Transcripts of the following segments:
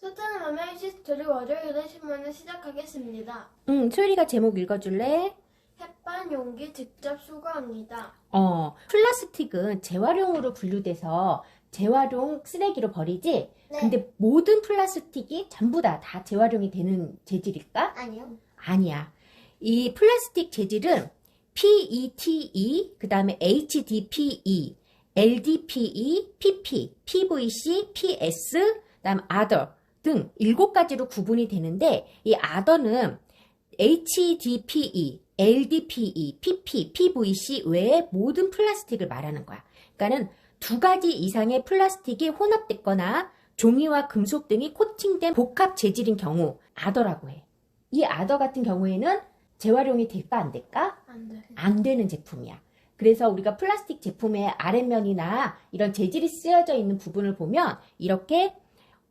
소탄은 마메이시스토리 월요일에 신문을 시작하겠습니다. 소율이가 제목 읽어줄래? 햇반 용기 직접 수거합니다. 플라스틱은 재활용으로 분류돼서 재활용 쓰레기로 버리지? 네. 근데 모든 플라스틱이 전부 다 재활용이 되는 재질일까? 아니요. 아니야. 이 플라스틱 재질은 PETE, 그 다음에 HDPE, LDPE, PP, PVC, PS, 그 다음 other 등 7가지로 구분이 되는데 이 other는 HDPE, LDPE, PP, PVC 외에 모든 플라스틱을 말하는 거야. 그러니까는 2가지 이상의 플라스틱이 혼합됐거나 종이와 금속 등이 코팅된 복합 재질인 경우 other라고 해. 이 other 같은 경우에는 재활용이 될까 안 될까? 안 돼. 안 되는 제품이야. 그래서 우리가 플라스틱 제품의 아랫면이나 이런 재질이 쓰여져 있는 부분을 보면 이렇게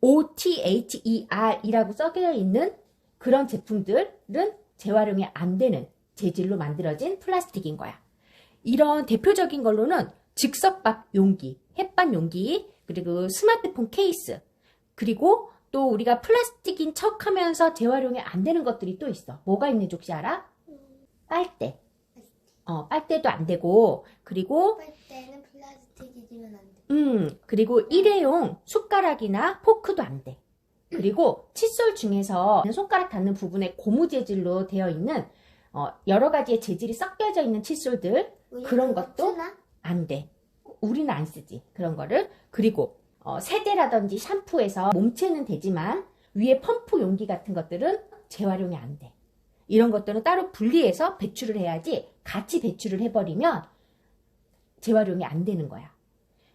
OTHER이라고 써져 있는 그런 제품들은 재활용이 안 되는 재질로 만들어진 플라스틱인 거야. 이런 대표적인 걸로는 즉석밥 용기, 햇반 용기, 그리고 스마트폰 케이스, 그리고 또 우리가 플라스틱인 척 하면서 재활용이 안 되는 것들이 또 있어. 뭐가 있는지 혹시 알아? 빨대. 빨대도 안 되고, 그리고 빨대는 플라스틱이지만 안 돼. 그리고 일회용 숟가락이나 포크도 안 돼. 그리고 칫솔 중에서 손가락 닿는 부분에 고무 재질로 되어 있는 여러 가지의 재질이 섞여져 있는 칫솔들, 그런 것도 안 돼. 우리는 안 쓰지. 그런 거를. 그리고 세제라든지 샴푸에서 몸체는 되지만 위에 펌프 용기 같은 것들은 재활용이 안 돼. 이런 것들은 따로 분리해서 배출을 해야지 같이 배출을 해버리면 재활용이 안 되는 거야.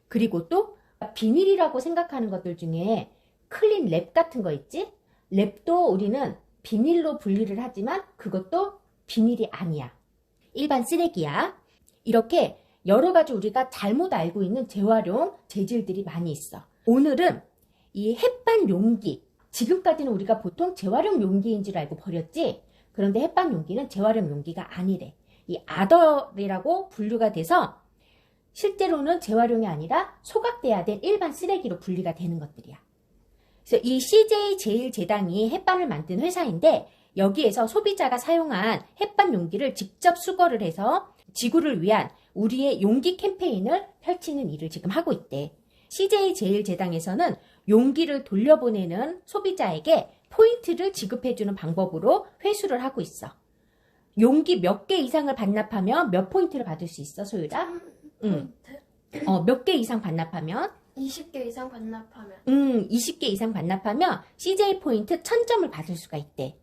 그리고 또 비닐이라고 생각하는 것들 중에 클린 랩 같은 거 있지? 랩도 우리는 비닐로 분리를 하지만 그것도 비닐이 아니야. 일반 쓰레기야. 이렇게 여러 가지 우리가 잘못 알고 있는 재활용 재질들이 많이 있어. 오늘은 이 햇반 용기, 지금까지는 우리가 보통 재활용 용기인 줄 알고 버렸지? 그런데 햇반 용기는 재활용 용기가 아니래. 이 아더리라고 분류가 돼서 실제로는 재활용이 아니라 소각돼야 될 일반 쓰레기로 분리가 되는 것들이야. 그래서 이 CJ제일제당이 햇반을 만든 회사인데 여기에서 소비자가 사용한 햇반 용기를 직접 수거를 해서 지구를 위한 우리의 용기 캠페인을 펼치는 일을 지금 하고 있대. CJ제일제당에서는 용기를 돌려보내는 소비자에게 포인트를 지급해주는 방법으로 회수를 하고 있어. 용기 몇 개 이상을 반납하면 몇 포인트를 받을 수 있어, 소율아? 몇 개 이상 반납하면? 20개 이상 반납하면. 20개 이상 반납하면 CJ 포인트 1000점을 받을 수가 있대.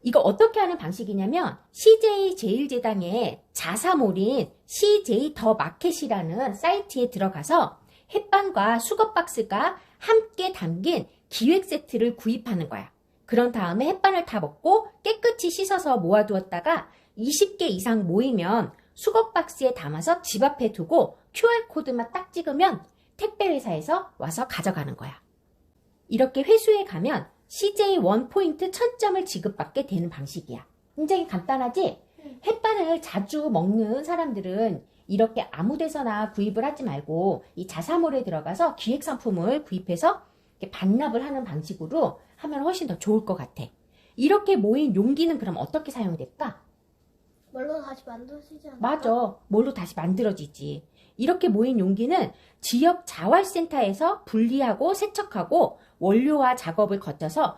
이거 어떻게 하는 방식이냐면 CJ 제일제당의 자사몰인 CJ 더 마켓이라는 사이트에 들어가서 햇반과 수거 박스가 함께 담긴 기획 세트를 구입하는 거야. 그런 다음에 햇반을 다 먹고 깨끗이 씻어서 모아두었다가 20개 이상 모이면 수거 박스에 담아서 집 앞에 두고 QR코드만 딱 찍으면 택배회사에서 와서 가져가는 거야. 이렇게 회수해 가면 CJ 원 포인트 1000점을 지급받게 되는 방식이야. 굉장히 간단하지? 햇반을 자주 먹는 사람들은 이렇게 아무 데서나 구입을 하지 말고 이 자사몰에 들어가서 기획 상품을 구입해서 이렇게 반납을 하는 방식으로 하면 훨씬 더 좋을 것 같아. 이렇게 모인 용기는 그럼 어떻게 사용될까? 뭘로 다시 만들어지지 않을까? 맞아. 뭘로 다시 만들어지지. 이렇게 모인 용기는 지역 자활센터에서 분리하고 세척하고 원료화 작업을 거쳐서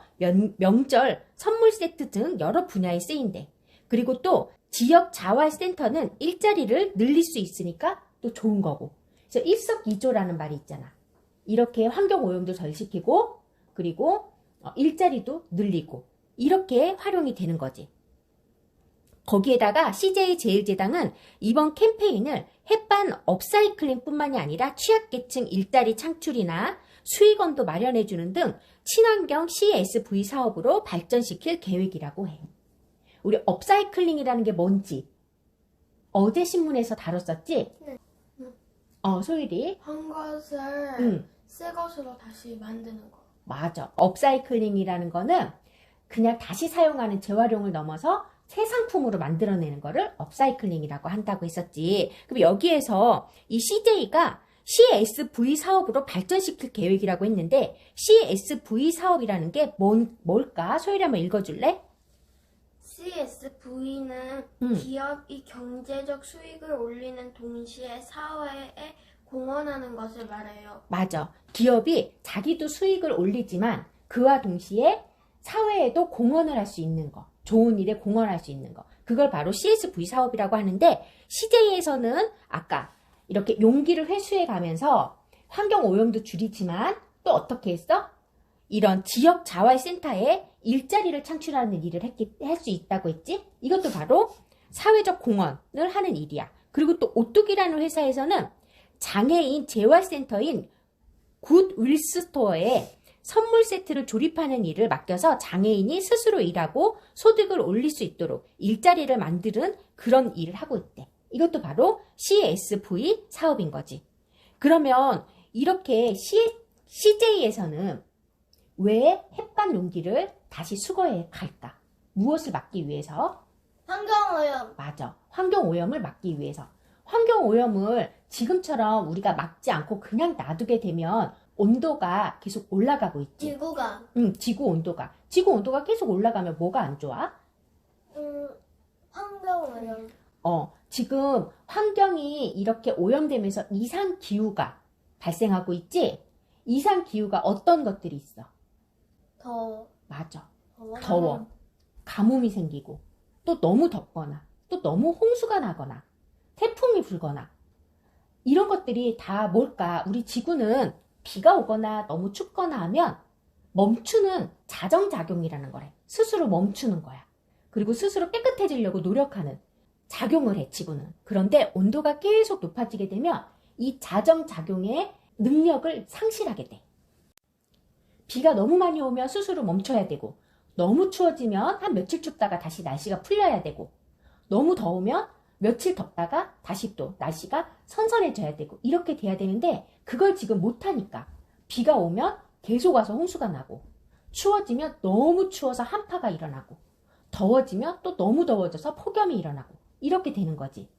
명절, 선물 세트 등 여러 분야에 쓰인대. 그리고 또 지역 자활센터는 일자리를 늘릴 수 있으니까 또 좋은 거고. 그래서 일석이조라는 말이 있잖아. 이렇게 환경오염도 절시키고 그리고 일자리도 늘리고 이렇게 활용이 되는 거지. 거기에다가 CJ제일제당은 이번 캠페인을 햇반 업사이클링 뿐만이 아니라 취약계층 일자리 창출이나 수익원도 마련해주는 등 친환경 CSV 사업으로 발전시킬 계획이라고 해. 우리 업사이클링이라는 게 뭔지 어제 신문에서 다뤘었지? 네. 소율이? 한 것을 새 것으로 다시 만드는 거. 맞아. 업사이클링이라는 거는 그냥 다시 사용하는 재활용을 넘어서 새 상품으로 만들어내는 거를 업사이클링이라고 한다고 했었지. 그럼 여기에서 이 CJ가 CSV 사업으로 발전시킬 계획이라고 했는데 CSV 사업이라는 게 뭘까? 소율이 한번 읽어줄래? CSV는 기업이 경제적 수익을 올리는 동시에 사회에 공헌하는 것을 말해요. 맞아. 기업이 자기도 수익을 올리지만 그와 동시에 사회에도 공헌을 할 수 있는 거. 좋은 일에 공헌할 수 있는 거. 그걸 바로 CSV 사업이라고 하는데 CJ에서는 아까 이렇게 용기를 회수해 가면서 환경 오염도 줄이지만 또 어떻게 했어? 이런 지역 자활센터에 일자리를 창출하는 일을 할 수 있다고 했지? 이것도 바로 사회적 공헌을 하는 일이야. 그리고 또 오뚜기라는 회사에서는 장애인 재활센터인 굿 윌스토어에 선물 세트를 조립하는 일을 맡겨서 장애인이 스스로 일하고 소득을 올릴 수 있도록 일자리를 만드는 그런 일을 하고 있대. 이것도 바로 CSV 사업인 거지. 그러면 이렇게 CJ에서는 왜 햇반 용기를 다시 수거해 갈까? 무엇을 막기 위해서? 환경오염. 맞아. 환경오염을 막기 위해서. 환경오염을 지금처럼 우리가 막지 않고 그냥 놔두게 되면 온도가 계속 올라가고 있지. 지구가. 지구 온도가 계속 올라가면 뭐가 안 좋아? 환경오염. 지금 환경이 이렇게 오염되면서 이상기후가 발생하고 있지? 이상기후가 어떤 것들이 있어? 더워. 맞아. 더워. 가뭄이 생기고, 또 너무 덥거나, 또 너무 홍수가 나거나, 태풍이 불거나, 이런 것들이 다 뭘까? 우리 지구는 비가 오거나 너무 춥거나 하면 멈추는 자정작용이라는 거래. 스스로 멈추는 거야. 그리고 스스로 깨끗해지려고 노력하는 작용을 해, 지구는. 그런데 온도가 계속 높아지게 되면 이 자정작용의 능력을 상실하게 돼. 비가 너무 많이 오면 스스로 멈춰야 되고, 너무 추워지면 한 며칠 춥다가 다시 날씨가 풀려야 되고, 너무 더우면 며칠 덥다가 다시 또 날씨가 선선해져야 되고, 이렇게 돼야 되는데 그걸 지금 못하니까 비가 오면 계속 와서 홍수가 나고, 추워지면 너무 추워서 한파가 일어나고, 더워지면 또 너무 더워져서 폭염이 일어나고, 이렇게 되는 거지.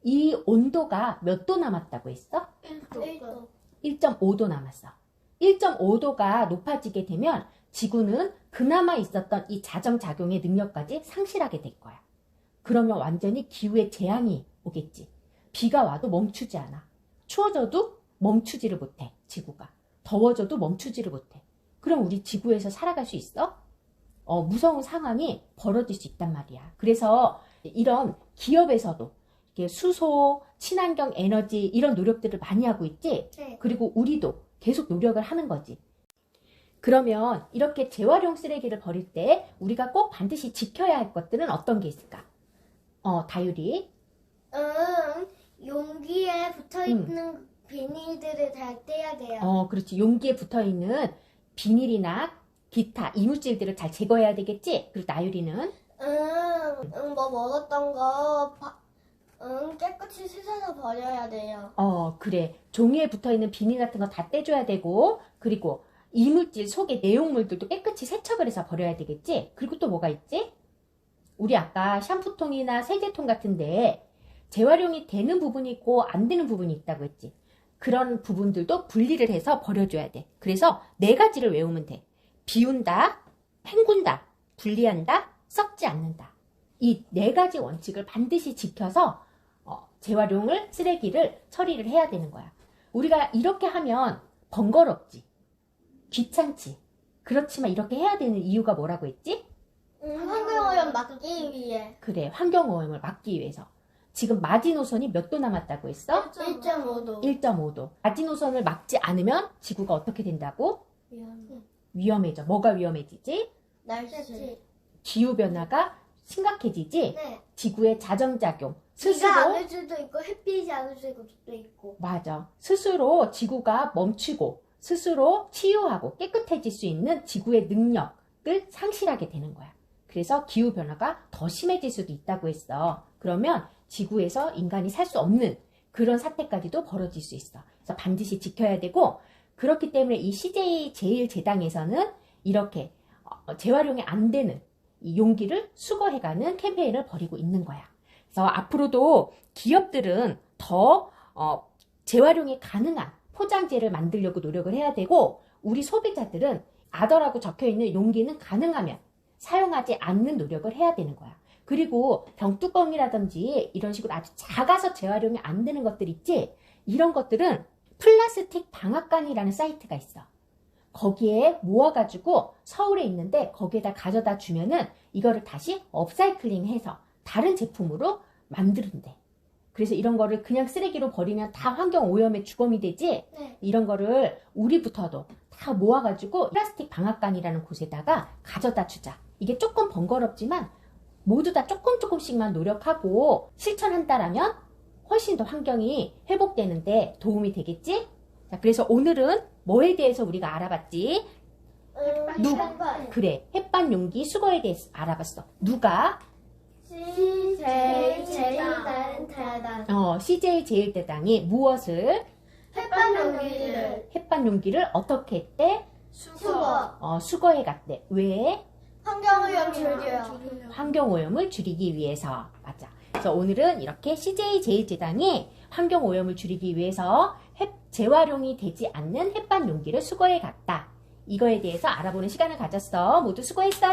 이 온도가 몇 도 남았다고 했어? 1도. 1.5도 남았어. 1.5도가 높아지게 되면 지구는 그나마 있었던 이 자정작용의 능력까지 상실하게 될 거야. 그러면 완전히 기후의 재앙이 오겠지. 비가 와도 멈추지 않아. 추워져도 멈추지를 못해, 지구가. 더워져도 멈추지를 못해. 그럼 우리 지구에서 살아갈 수 있어? 무서운 상황이 벌어질 수 있단 말이야. 그래서 이런 기업에서도 이렇게 수소, 친환경 에너지 이런 노력들을 많이 하고 있지? 네. 그리고 우리도 계속 노력을 하는 거지. 그러면 이렇게 재활용 쓰레기를 버릴 때 우리가 꼭 반드시 지켜야 할 것들은 어떤 게 있을까? 다율이. 용기에 붙어있는 비닐들을 잘 떼야 돼요. 그렇지. 용기에 붙어있는 비닐이나 기타 이물질들을 잘 제거해야 되겠지? 그리고 나율이는? 먹었던 거, 깨끗이 씻어서 버려야 돼요. 그래. 종이에 붙어있는 비닐 같은 거 다 떼줘야 되고, 그리고 이물질 속의 내용물들도 깨끗이 세척을 해서 버려야 되겠지? 그리고 또 뭐가 있지? 우리 아까 샴푸통이나 세제통 같은데 재활용이 되는 부분이 있고 안 되는 부분이 있다고 했지. 그런 부분들도 분리를 해서 버려줘야 돼. 그래서 4가지를 외우면 돼. 비운다, 헹군다, 분리한다, 썩지 않는다. 이 4가지 원칙을 반드시 지켜서 재활용을, 쓰레기를 처리를 해야 되는 거야. 우리가 이렇게 하면 번거롭지, 귀찮지. 그렇지만 이렇게 해야 되는 이유가 뭐라고 했지? 환경오염 막기 위해. 그래, 환경오염을 막기 위해서. 지금 마지노선이 몇 도 남았다고 했어? 1.5도. 1.5도. 마지노선을 막지 않으면 지구가 어떻게 된다고? 위험해. 위험해져. 뭐가 위험해지지? 날씨. 기후변화가 심각해지지? 네. 지구의 자정작용. 비가 스스로. 안 올 수도 있고 햇빛이 안 올 수도 있고. 맞아. 스스로 지구가 멈추고 스스로 치유하고 깨끗해질 수 있는 지구의 능력을 상실하게 되는 거야. 그래서 기후변화가 더 심해질 수도 있다고 했어. 그러면 지구에서 인간이 살 수 없는 그런 사태까지도 벌어질 수 있어. 그래서 반드시 지켜야 되고, 그렇기 때문에 이 CJ 제일제당에서는 이렇게 재활용이 안 되는 이 용기를 수거해가는 캠페인을 벌이고 있는 거야. 그래서 앞으로도 기업들은 더 재활용이 가능한 포장재를 만들려고 노력을 해야 되고, 우리 소비자들은 아더라고 적혀있는 용기는 가능하면 사용하지 않는 노력을 해야 되는 거야. 그리고 병뚜껑이라든지 이런 식으로 아주 작아서 재활용이 안 되는 것들 있지? 이런 것들은 플라스틱 방앗간이라는 사이트가 있어. 거기에 모아가지고 서울에 있는데 거기에다 가져다 주면은 이거를 다시 업사이클링해서 다른 제품으로 만드는데. 그래서 이런 거를 그냥 쓰레기로 버리면 다 환경 오염의 주범이 되지? 네. 이런 거를 우리부터도 다 모아가지고 플라스틱 방앗간이라는 곳에다가 가져다 주자. 이게 조금 번거롭지만 모두 다 조금씩만 노력하고 실천한다라면 훨씬 더 환경이 회복되는데 도움이 되겠지? 자, 그래서 오늘은 뭐에 대해서 우리가 알아봤지? 그래, 햇반 용기 수거에 대해서 알아봤어. 누가? CJ 제일대당 CJ 제일대당이 무엇을? 햇반 용기를 어떻게 했대? 수거해 갔대. 왜? 환경오염 줄여요. 환경오염을 줄이기 위해서. 맞아. 그래서 오늘은 이렇게 CJ 제일제당이 환경오염을 줄이기 위해서 재활용이 되지 않는 햇반 용기를 수거해 갔다. 이거에 대해서 알아보는 시간을 가졌어. 모두 수고했어요.